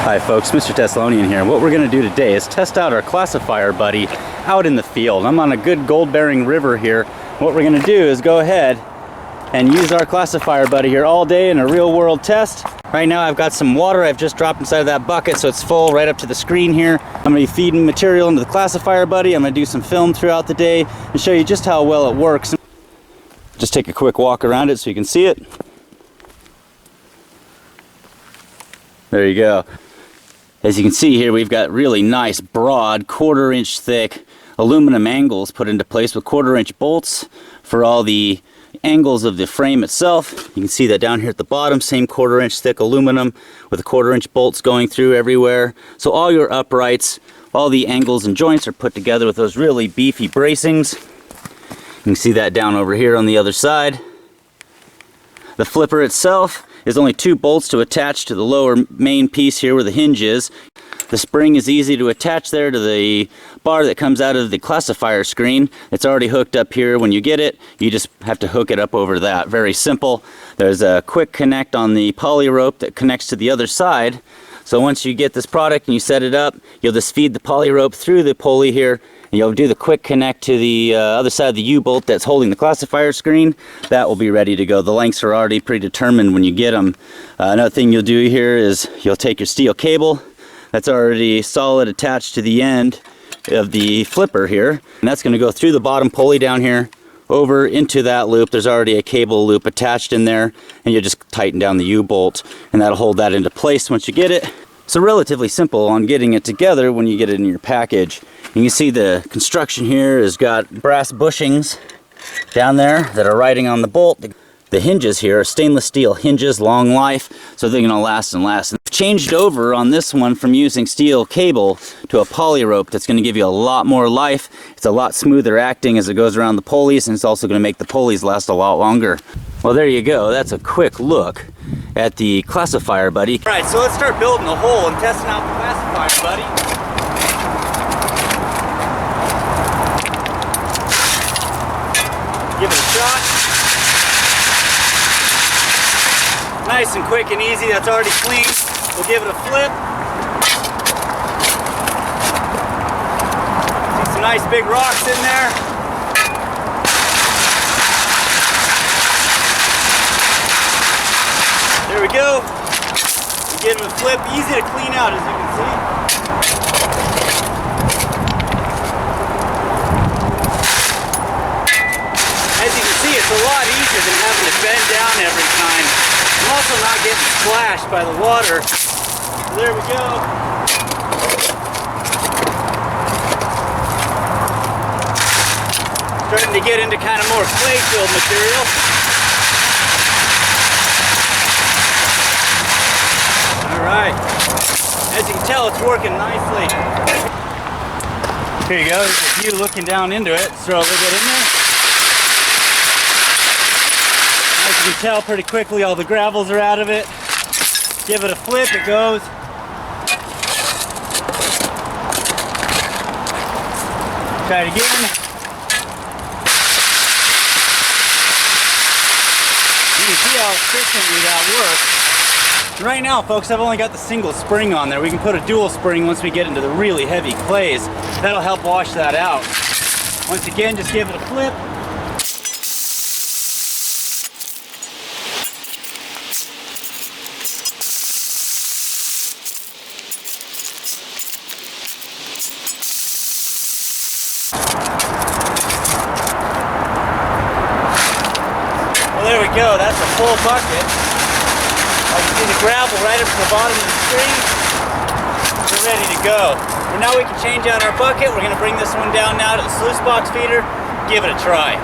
Hi folks, Mr. Thessalonian here. What we're going to do today is test out our classifier buddy out in the field. I'm on a good gold-bearing river here. What we're going to do is go ahead and use our classifier buddy here all day in a real-world test. Right now I've got some water I've just dropped inside of that bucket, so it's full right up to the screen here. I'm going to be feeding material into the classifier buddy. I'm going to do some film throughout the day and show you just how well it works. Just take a quick walk around it so you can see it. There you go. As you can see here, we've got really nice, broad, 1/4 inch thick aluminum angles put into place with 1/4 inch bolts for all the angles of the frame itself. You can see that down here at the bottom, same 1/4 inch thick aluminum with 1/4 inch bolts going through everywhere. So all your uprights, all the angles and joints are put together with those really beefy bracings. You can see that down over here on the other side. The flipper itself is only 2 bolts to attach to the lower main piece here where the hinge is. The spring is easy to attach there to the bar that comes out of the classifier screen. It's already hooked up here. When you get it, you just have to hook it up over that. Very simple. There's a quick connect on the poly rope that connects to the other side. So once you get this product and you set it up, you'll just feed the poly rope through the pulley here, and you'll do the quick connect to the other side of the U-bolt that's holding the classifier screen. That will be ready to go. The lengths are already predetermined when you get them. Another thing you'll do here is you'll take your steel cable that's already solid attached to the end of the flipper here, and that's going to go through the bottom pulley down here over into that loop. There's already a cable loop attached in there, and you just tighten down the U-bolt and that'll hold that into place once you get it. So relatively simple on getting it together when you get it in your package. You can see the construction here has got brass bushings down there that are riding on the bolt. The hinges here are stainless steel hinges, long life, so they're going to last and last. I've changed over on this one from using steel cable to a poly rope that's going to give you a lot more life. It's a lot smoother acting as it goes around the pulleys, and it's also going to make the pulleys last a lot longer. Well, there you go. That's a quick look at the classifier buddy. All right, so let's start building a hole and testing out the classifier buddy. Give it a shot. Nice and quick and easy. That's already clean. We'll give it a flip. See some nice big rocks in there. There we go. Give it a flip. Easy to clean out, as you can see. As you can see, it's a lot easier than having to bend down every time. I'm also not getting splashed by the water. So there we go. Starting to get into kind of more clay-filled material. Alright. As you can tell, it's working nicely. Here you go. There's a view looking down into it. Let's throw a little bit in there. As you can tell, pretty quickly all the gravels are out of it. Give it a flip, it goes. Try it again. You can see how efficiently that works. Right now, folks, I've only got the single spring on there. We can put a dual spring once we get into the really heavy clays. That'll help wash that out. Once again, just give it a flip. Well, there we go. That's a full bucket. You can see the gravel right up to the bottom of the screen. We're ready to go. Well, now we can change out our bucket. We're going to bring this one down now to the sluice box feeder. Give it a try.